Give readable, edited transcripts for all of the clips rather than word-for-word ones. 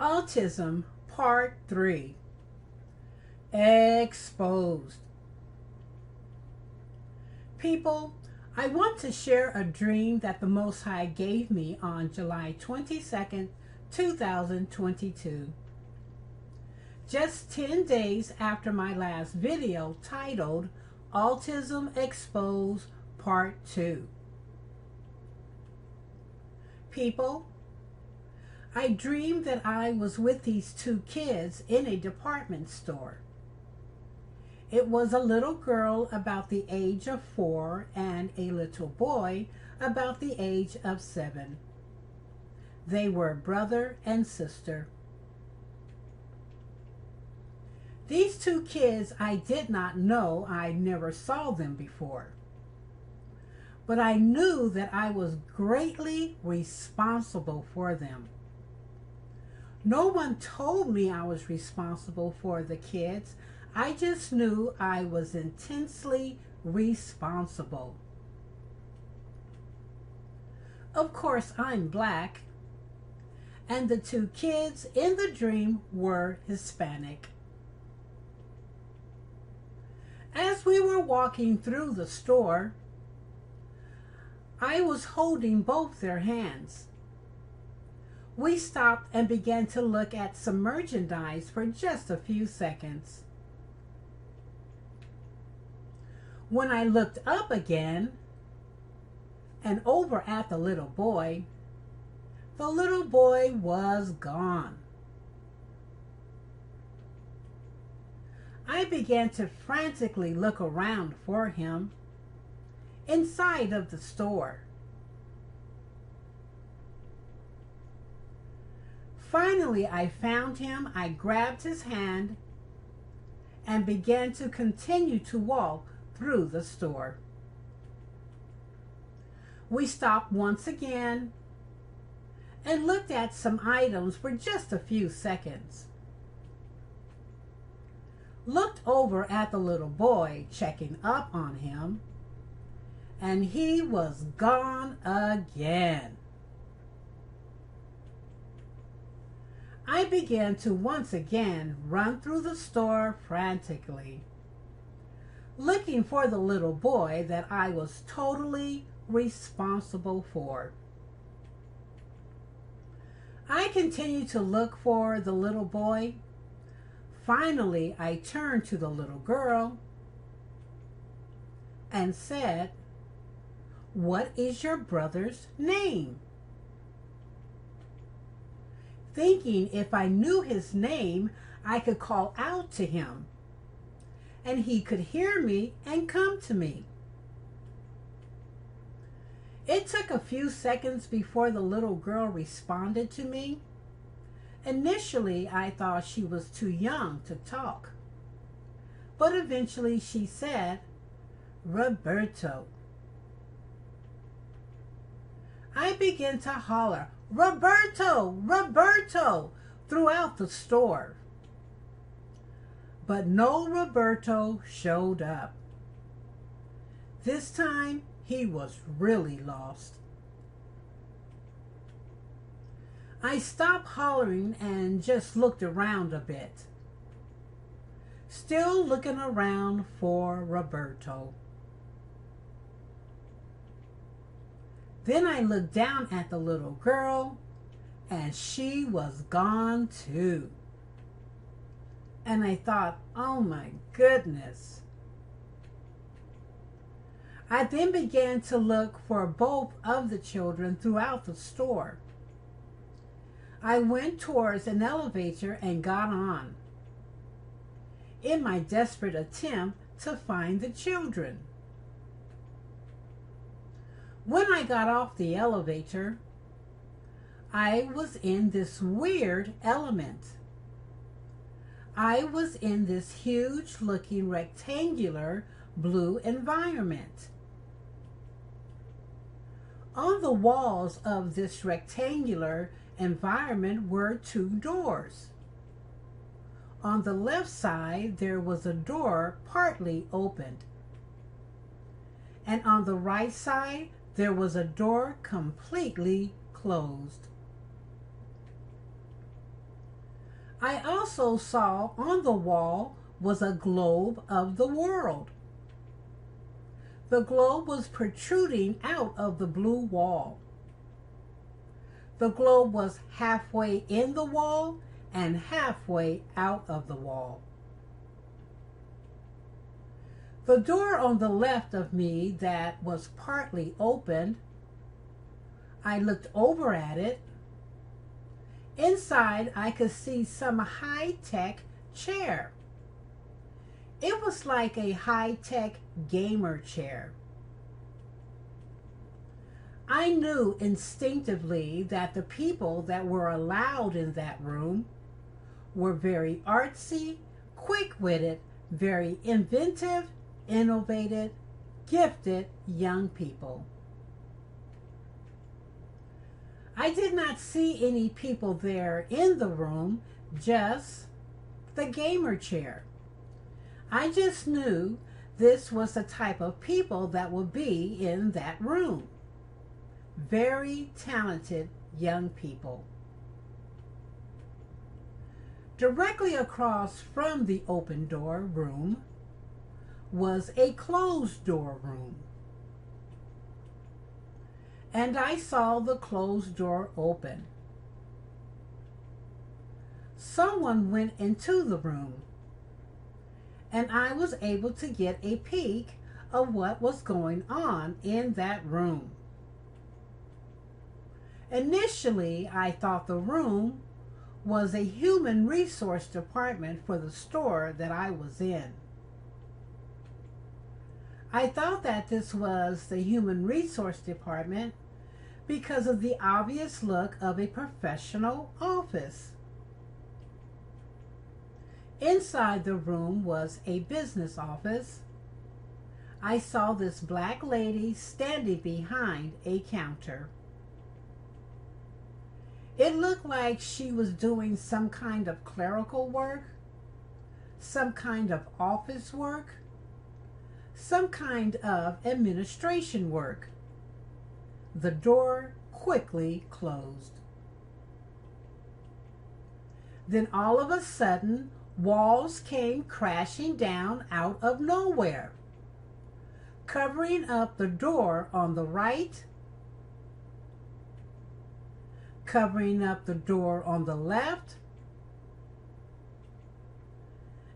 Autism Part 3 Exposed. People, I want to share a dream that the Most High gave me on July 22nd, 2022. Just 10 days after my last video titled Autism Exposed Part 2. People, I dreamed that I was with these two kids in a department store. It was a little girl about the age of 4 and a little boy about the age of 7. They were brother and sister. These two kids I did not know. I never saw them before. But I knew that I was greatly responsible for them. No one told me I was responsible for the kids. I just knew I was intensely responsible. Of course, I'm black, and the two kids in the dream were Hispanic. As we were walking through the store, I was holding both their hands. We stopped and began to look at some merchandise for just a few seconds. When I looked up again and over at the little boy was gone. I began to frantically look around for him inside of the store. Finally, I found him. I grabbed his hand and began to continue to walk through the store. We stopped once again and looked at some items for just a few seconds. Looked over at the little boy, checking up on him, and he was gone again. I began to once again run through the store frantically, looking for the little boy that I was totally responsible for. I continued to look for the little boy. Finally, I turned to the little girl and said, "What is your brother's name?" Thinking if I knew his name, I could call out to him, and he could hear me and come to me. It took a few seconds before the little girl responded to me. Initially, I thought she was too young to talk, but eventually she said, "Roberto." I began to holler, "Roberto, Roberto," throughout the store. But no Roberto showed up. This time, he was really lost. I stopped hollering and just looked around a bit, still looking around for Roberto. Then I looked down at the little girl, and she was gone too. And I thought, oh my goodness. I then began to look for both of the children throughout the store. I went towards an elevator and got on, in my desperate attempt to find the children. When I got off the elevator, I was in this weird element. I was in this huge-looking rectangular blue environment. On the walls of this rectangular environment were two doors. On the left side, there was a door partly opened. And on the right side, there was a door completely closed. I also saw on the wall was a globe of the world. The globe was protruding out of the blue wall. The globe was halfway in the wall and halfway out of the wall. The door on the left of me that was partly opened, I looked over at it. Inside, I could see some high-tech chair. It was like a high-tech gamer chair. I knew instinctively that the people that were allowed in that room were very artsy, quick-witted, very inventive, innovative, gifted young people. I did not see any people there in the room, just the gamer chair. I just knew this was the type of people that would be in that room. Very talented young people. Directly across from the open door room was a closed door room. And I saw the closed door open. Someone went into the room, and I was able to get a peek of what was going on in that room. Initially, I thought the room was a human resource department for the store that I was in. I thought that this was the human resource department because of the obvious look of a professional office. Inside the room was a business office. I saw this black lady standing behind a counter. It looked like she was doing some kind of clerical work, some kind of office work, some kind of administration work. The door quickly closed. Then all of a sudden, walls came crashing down out of nowhere, covering up the door on the right, covering up the door on the left,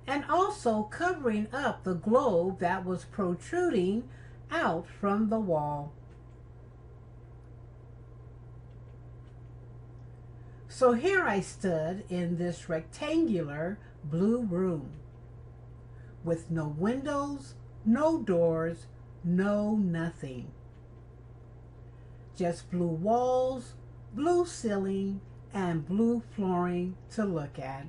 and also covering up the globe that was protruding out from the wall. So here I stood in this rectangular blue room with no windows, no doors, no nothing. Just blue walls, blue ceiling, and blue flooring to look at.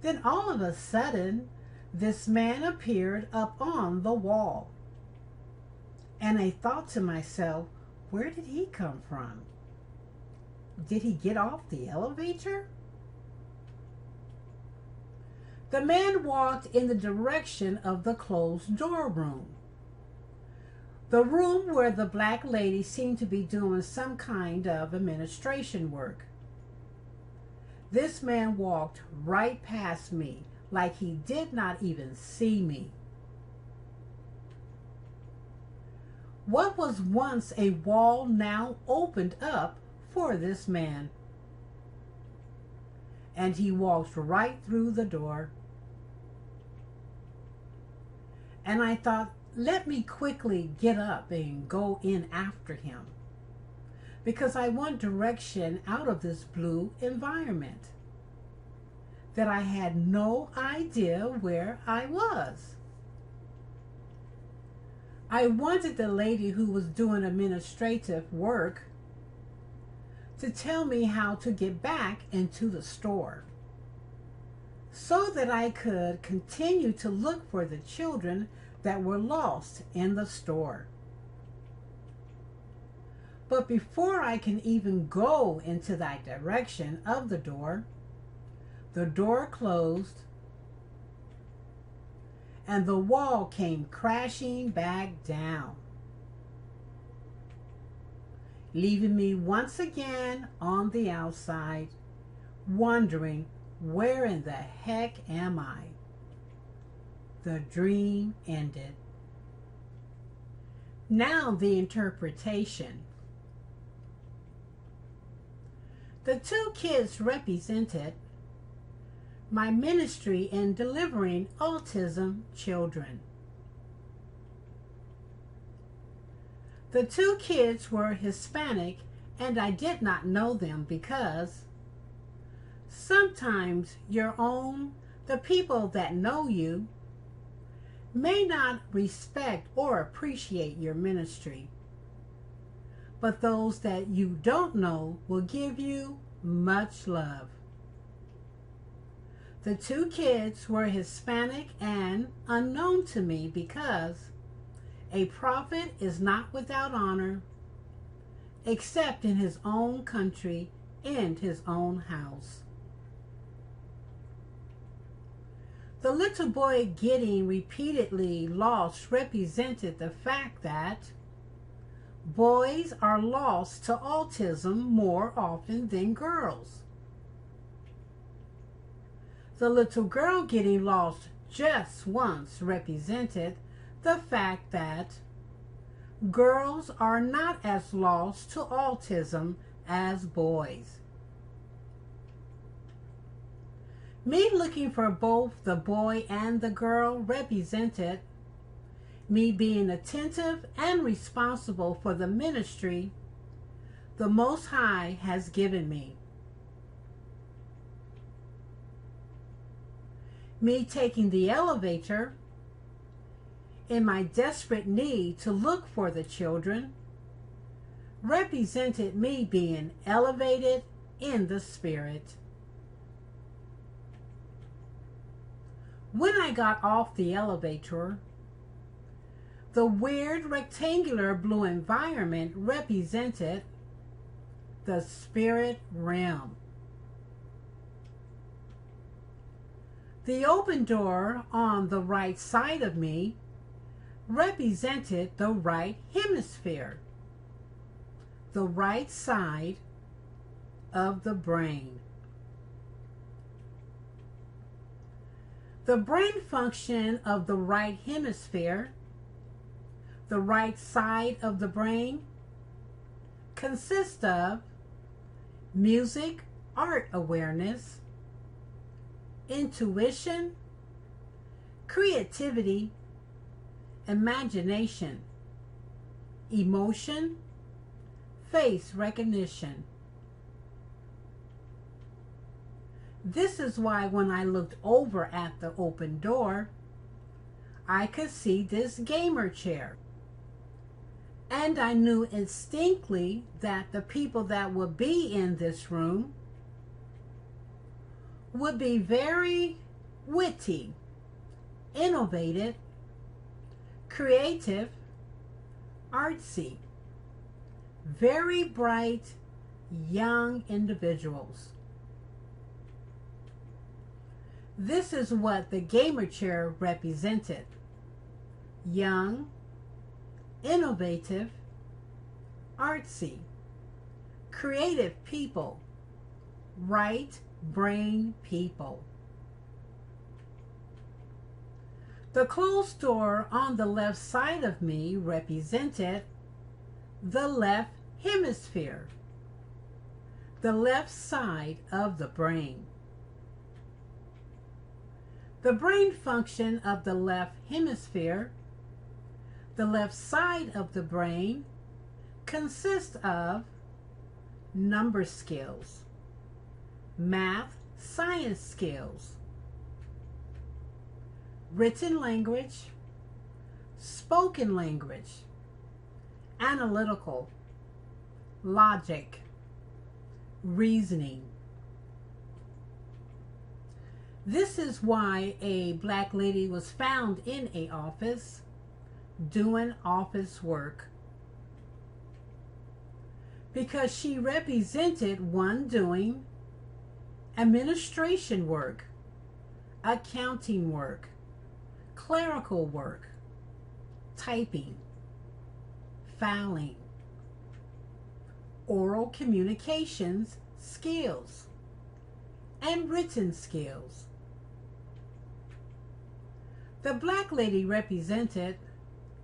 Then all of a sudden, this man appeared up on the wall. And I thought to myself, where did he come from? Did he get off the elevator? The man walked in the direction of the closed door room. The room where the black lady seemed to be doing some kind of administration work. This man walked right past me like he did not even see me. What was once a wall now opened up for this man. And he walked right through the door. And I thought, let me quickly get up and go in after him, because I want direction out of this blue environment that I had no idea where I was. I wanted the lady who was doing administrative work to tell me how to get back into the store so that I could continue to look for the children that were lost in the store. But before I can even go into that direction of the door closed and the wall came crashing back down. leaving me once again on the outside, wondering, where in the heck am I? The dream ended. Now the interpretation. The two kids represented my ministry in delivering autism children. The two kids were Hispanic, and I did not know them because sometimes the people that know you, may not respect or appreciate your ministry, but those that you don't know will give you much love. The two kids were Hispanic and unknown to me because a prophet is not without honor except in his own country and his own house. The little boy getting repeatedly lost represented the fact that boys are lost to autism more often than girls. The little girl getting lost just once represented the fact that girls are not as lost to autism as boys. Me looking for both the boy and the girl represented me being attentive and responsible for the ministry the Most High has given me. Me taking the elevator in my desperate need to look for the children represented me being elevated in the spirit. When I got off the elevator, the weird rectangular blue environment represented the spirit realm. The open door on the right side of me represented the right hemisphere, the right side of the brain. The brain function of the right hemisphere, the right side of the brain, consists of music, art awareness, intuition, creativity, imagination, emotion, face recognition. This is why when I looked over at the open door, I could see this gamer chair. And I knew instinctively that the people that would be in this room would be very witty, innovative, creative, artsy, very bright, young individuals. This is what the gamer chair represented: young, innovative, artsy, creative people, right brain people. The closed door on the left side of me represented the left hemisphere, the left side of the brain. The brain function of the left hemisphere, the left side of the brain, consists of number skills, math, science skills, written language, spoken language, analytical, logic, reasoning. This is why a black lady was found in an office doing office work, because she represented one doing administration work, accounting work, clerical work, typing, filing, oral communications skills and written skills. The black lady represented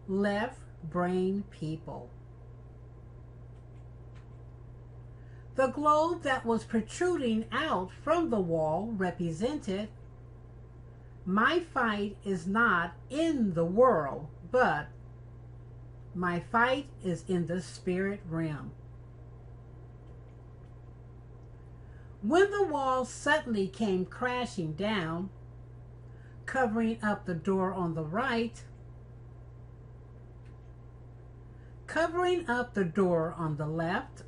left brain people. The globe that was protruding out from the wall represented, my fight is not in the world, but my fight is in the spirit realm. When the wall suddenly came crashing down, covering up the door on the right, covering up the door on the left,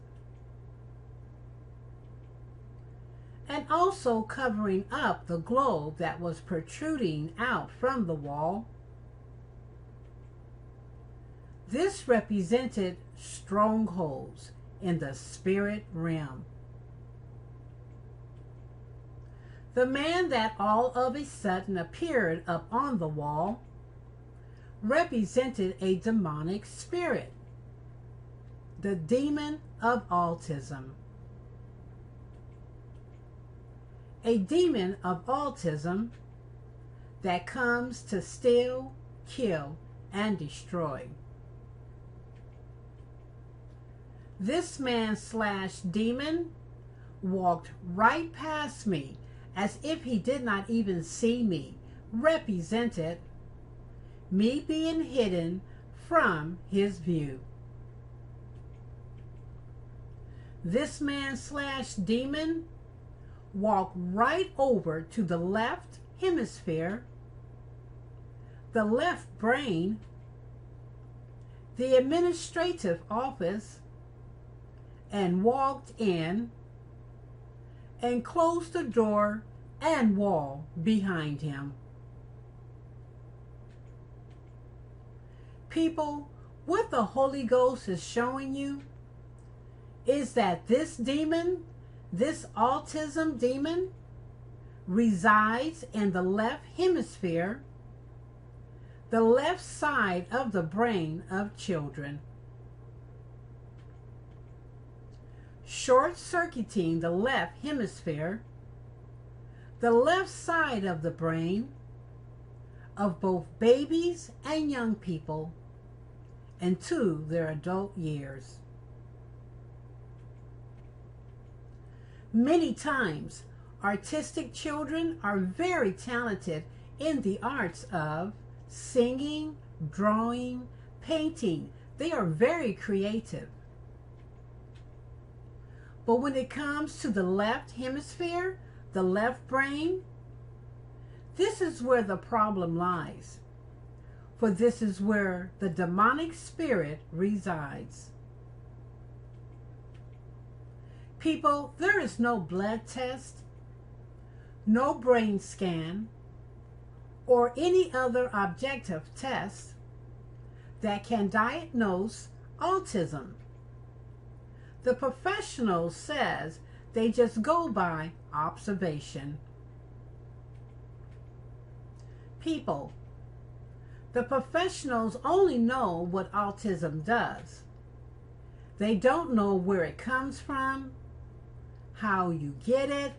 and also covering up the globe that was protruding out from the wall. This represented strongholds in the spirit realm. The man that all of a sudden appeared up on the wall represented a demonic spirit, the demon of autism. A demon of autism that comes to steal, kill, and destroy. This man/demon walked right past me as if he did not even see me, represented me being hidden from his view. This man/demon walked right over to the left hemisphere, the left brain, the administrative office, and walked in and closed the door and wall behind him. People, what the Holy Ghost is showing you is that this demon, this autism demon, resides in the left hemisphere, the left side of the brain of children. Short-circuiting the left hemisphere, the left side of the brain of both babies and young people into their adult years. Many times, artistic children are very talented in the arts of singing, drawing, painting. They are very creative. But when it comes to the left hemisphere, the left brain, this is where the problem lies. For this is where the demonic spirit resides. People, there is no blood test, no brain scan, or any other objective test that can diagnose autism. The professional says they just go by observation. People, the professionals only know what autism does. They don't know where it comes from, how you get it,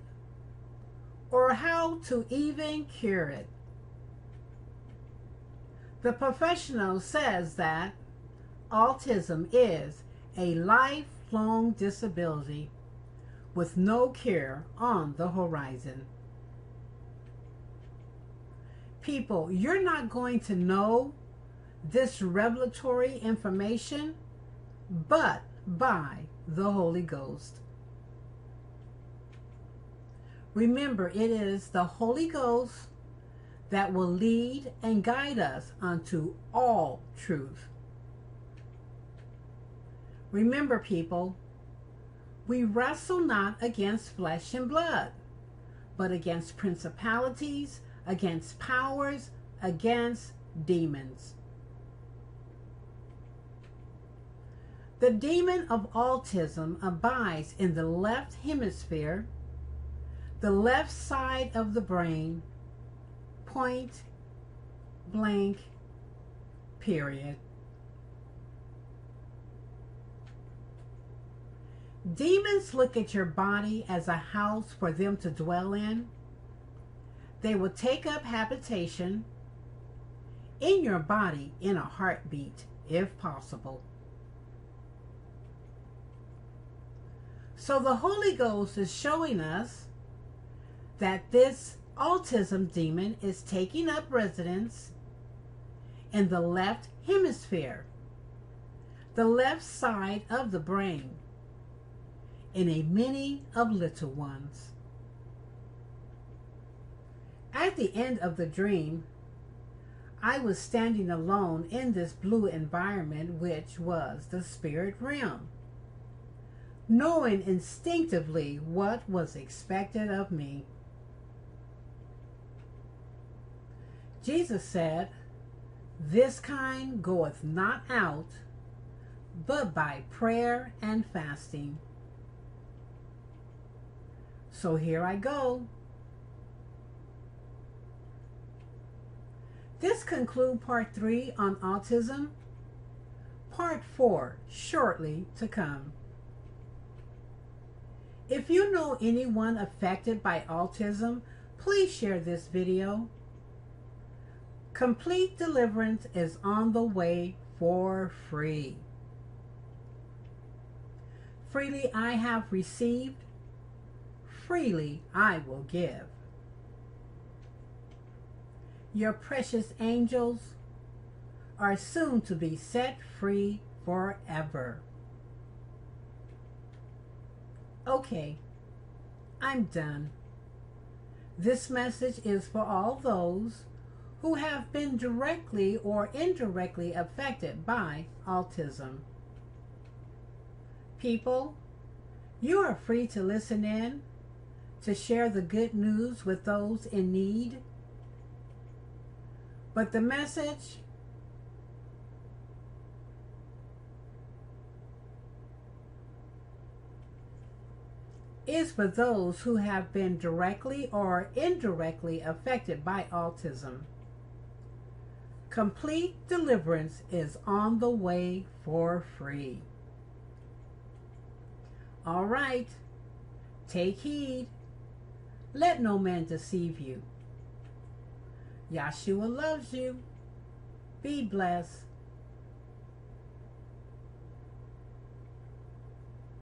or how to even cure it. The professional says that autism is a lifelong disability with no cure on the horizon. People, you're not going to know this revelatory information but by the Holy Ghost. Remember, it is the Holy Ghost that will lead and guide us unto all truth. Remember, people, we wrestle not against flesh and blood, but against principalities, against powers, against demons. The demon of autism abides in the left hemisphere, the left side of the brain, point blank, period. Demons look at your body as a house for them to dwell in. They will take up habitation in your body in a heartbeat, if possible. So the Holy Ghost is showing us that this autism demon is taking up residence in the left hemisphere, the left side of the brain, in a many of little ones. At the end of the dream, I was standing alone in this blue environment, which was the spirit realm, knowing instinctively what was expected of me. Jesus said, "This kind goeth not out, but by prayer and fasting." So here I go. This concludes part 3 on autism. Part 4 shortly to come. If you know anyone affected by autism, please share this video. Complete deliverance is on the way for free. Freely I have received, freely I will give. Your precious angels are soon to be set free forever. Okay, I'm done. This message is for all those who have been directly or indirectly affected by autism. People, you are free to listen in, to share the good news with those in need. But the message is for those who have been directly or indirectly affected by autism. Complete deliverance is on the way for free. All right, take heed. Let no man deceive you. Yahshua loves you. Be blessed.